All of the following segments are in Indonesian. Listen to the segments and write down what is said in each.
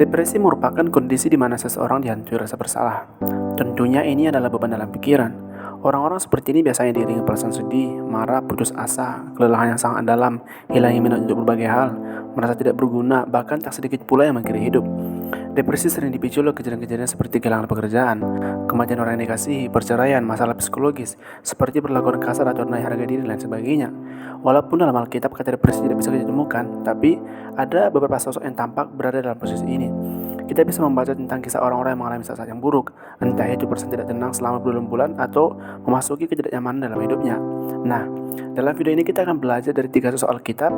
Depresi merupakan kondisi di mana seseorang dihantui rasa bersalah. Tentunya ini adalah beban dalam pikiran. Orang-orang seperti ini biasanya diiringi perasaan sedih, marah, putus asa, kelelahan yang sangat dalam, hilangnya minat untuk berbagai hal, merasa tidak berguna, bahkan tak sedikit pula yang mengakhiri hidup. Depresi sering dipicu oleh kejadian-kejadian seperti kehilangan pekerjaan, kematian orang yang dikasihi, perceraian, masalah psikologis, seperti perlakuan kasar atau naik harga diri dan lain sebagainya. Walaupun dalam Alkitab kata depresi tidak bisa ditemukan, tapi ada beberapa sosok yang tampak berada dalam posisi ini. Kita bisa membaca tentang kisah orang-orang yang mengalami saat-saat yang buruk, entah itu perasaan tidak tenang selama berbulan-bulan atau memasuki ketidaknyamanan dalam hidupnya. Nah, dalam video ini kita akan belajar dari 3 sosok Alkitab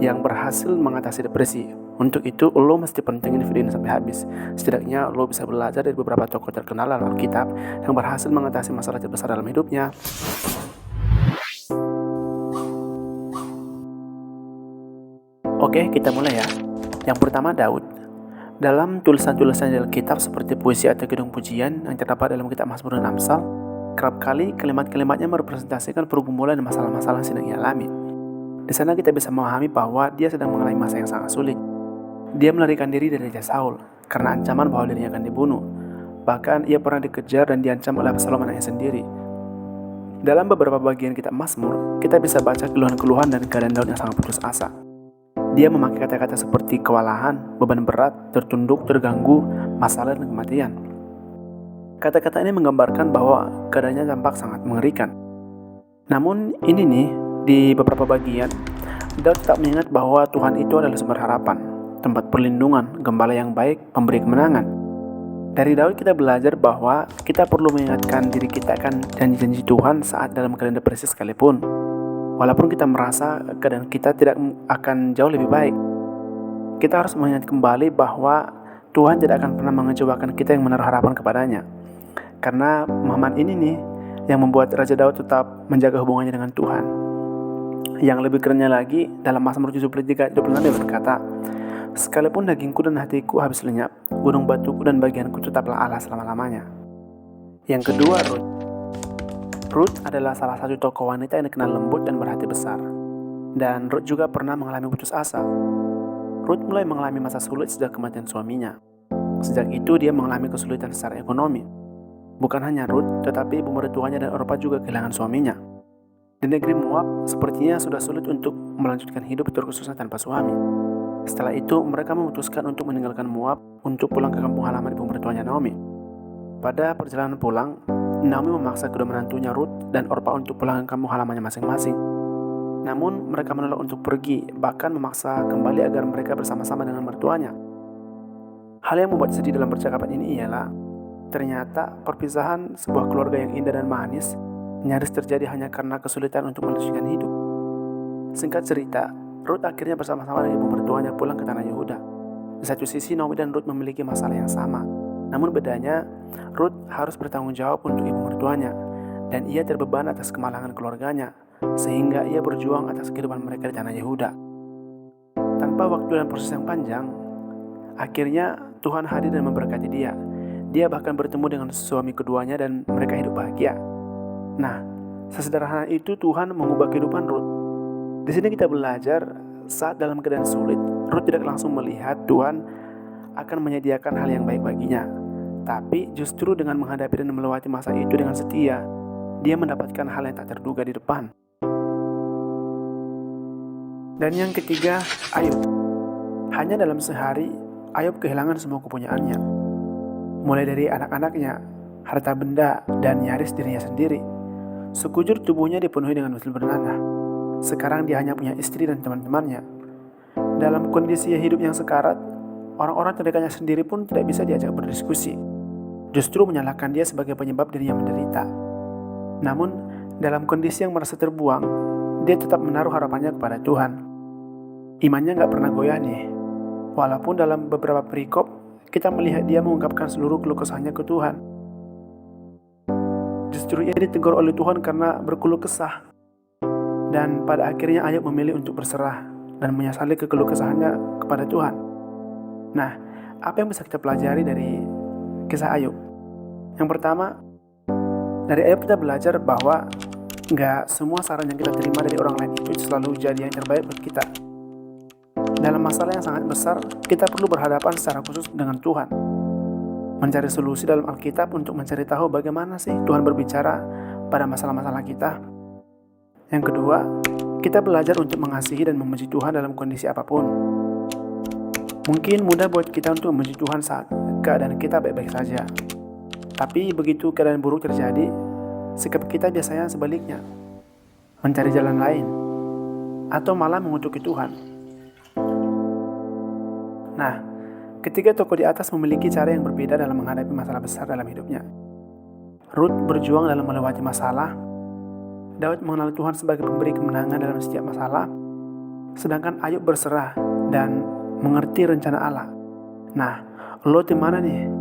yang berhasil mengatasi depresi. Untuk itu, lo mesti pentingin video ini sampai habis. Setidaknya lo bisa belajar dari beberapa tokoh terkenal dalam Alkitab yang berhasil mengatasi masalah terbesar dalam hidupnya. Oke, kita mulai ya. Yang pertama, Daud. Dalam tulisan-tulisan di Alkitab seperti puisi atau kidung pujian yang terdapat dalam kitab Mazmur dan Amsal, kerap kali kalimat-kalimatnya merepresentasikan pergumulan dan masalah-masalah yang sedang ia alami. Di sana kita bisa memahami bahwa dia sedang mengalami masa yang sangat sulit. Dia melarikan diri dari Raja Saul karena ancaman bahwa dirinya akan dibunuh. Bahkan ia pernah dikejar dan diancam oleh Absalom anaknya sendiri. Dalam beberapa bagian kitab Mazmur, kita bisa baca keluhan-keluhan dan keadaan Daud yang sangat putus asa. Dia memakai kata-kata seperti kewalahan, beban berat, tertunduk, terganggu, masalah, dan kematian. Kata-kata ini menggambarkan bahwa keadaannya tampak sangat mengerikan. Namun ini nih, di beberapa bagian, Daud tetap mengingat bahwa Tuhan itu adalah sumber harapan, tempat perlindungan, gembala yang baik, pemberi kemenangan. Dari Daud kita belajar bahwa kita perlu mengingatkan diri kita akan janji-janji Tuhan saat dalam keadaan depresi sekalipun. Walaupun kita merasa keadaan kita tidak akan jauh lebih baik, kita harus mengingat kembali bahwa Tuhan tidak akan pernah mengecewakan kita yang menaruh harapan kepadanya. Karena pemahaman ini nih yang membuat Raja Daud tetap menjaga hubungannya dengan Tuhan. Yang lebih kerennya lagi, dalam Mazmur 73:26 dia berkata, "Sekalipun dagingku dan hatiku habis lenyap, gunung batuku dan bagianku tetaplah Allah selama-lamanya." Yang kedua, Ruth adalah salah satu tokoh wanita yang dikenal lembut dan berhati besar. Dan Ruth juga pernah mengalami putus asa. Ruth mulai mengalami masa sulit sejak kematian suaminya. Sejak itu dia mengalami kesulitan secara ekonomi. Bukan hanya Ruth, tetapi ibu mertuanya dan Orpa juga kehilangan suaminya. Di negeri Moab, sepertinya sudah sulit untuk melanjutkan hidup terkhususnya tanpa suami. Setelah itu, mereka memutuskan untuk meninggalkan Moab untuk pulang ke kampung halaman ibu mertuanya Naomi. Pada perjalanan pulang, Naomi memaksa kedua menantunya Ruth dan Orpa untuk pulang ke kampung halamannya masing-masing. Namun mereka menolak untuk pergi, bahkan memaksa kembali agar mereka bersama-sama dengan mertuanya. Hal yang membuat sedih dalam percakapan ini ialah ternyata perpisahan sebuah keluarga yang indah dan manis nyaris terjadi hanya karena kesulitan untuk melanjutkan hidup. Singkat cerita, Ruth akhirnya bersama-sama dengan ibu mertuanya pulang ke tanah Yehuda. Di satu sisi, Naomi dan Ruth memiliki masalah yang sama. Namun bedanya, Ruth harus bertanggung jawab untuk ibu mertuanya, dan ia terbeban atas kemalangan keluarganya, sehingga ia berjuang atas kehidupan mereka di tanah Yehuda. Tanpa waktu dan proses yang panjang, akhirnya Tuhan hadir dan memberkati dia. Dia bahkan bertemu dengan suami keduanya dan mereka hidup bahagia. Nah, sesederhana itu Tuhan mengubah kehidupan Ruth. Di sini kita belajar, saat dalam keadaan sulit, Ruth tidak langsung melihat Tuhan akan menyediakan hal yang baik baginya. Tapi justru dengan menghadapi dan melewati masa itu dengan setia, dia mendapatkan hal yang tak terduga di depan. Dan yang ketiga, Ayub. Hanya dalam sehari, Ayub kehilangan semua kepunyaannya. Mulai dari anak-anaknya, harta benda, dan nyaris dirinya sendiri. Sekujur tubuhnya dipenuhi dengan batu bernanah. Sekarang dia hanya punya istri dan teman-temannya. Dalam kondisi hidup yang sekarat, orang-orang terdekatnya sendiri pun tidak bisa diajak berdiskusi. Justru menyalahkan dia sebagai penyebab dirinya menderita. Namun, dalam kondisi yang merasa terbuang, dia tetap menaruh harapannya kepada Tuhan. Imannya gak pernah goyah nih. Walaupun dalam beberapa perikop, kita melihat dia mengungkapkan seluruh keluh kesahnya ke Tuhan. Justru ia ditegur oleh Tuhan karena berkeluh kesah. Dan pada akhirnya Ayub memilih untuk berserah dan menyesali kekeluh kesahnya kepada Tuhan. Nah, apa yang bisa kita pelajari dari kisah Ayub? Yang pertama, dari Ayub kita belajar bahwa gak semua saran yang kita terima dari orang lain itu selalu jadi yang terbaik buat kita. Dalam masalah yang sangat besar, kita perlu berhadapan secara khusus dengan Tuhan. Mencari solusi dalam Alkitab untuk mencari tahu bagaimana sih Tuhan berbicara pada masalah-masalah kita. Yang kedua, kita belajar untuk mengasihi dan memuji Tuhan dalam kondisi apapun. Mungkin mudah buat kita untuk memuji Tuhan saat keadaan kita baik-baik saja. Tapi begitu keadaan buruk terjadi, sikap kita biasanya sebaliknya, mencari jalan lain, atau malah mengutuki Tuhan. Nah, ketiga tokoh di atas memiliki cara yang berbeda dalam menghadapi masalah besar dalam hidupnya. Ruth berjuang dalam melewati masalah, Daud mengenal Tuhan sebagai pemberi kemenangan dalam setiap masalah, sedangkan Ayub berserah dan mengerti rencana Allah. Nah, lo di mana nih?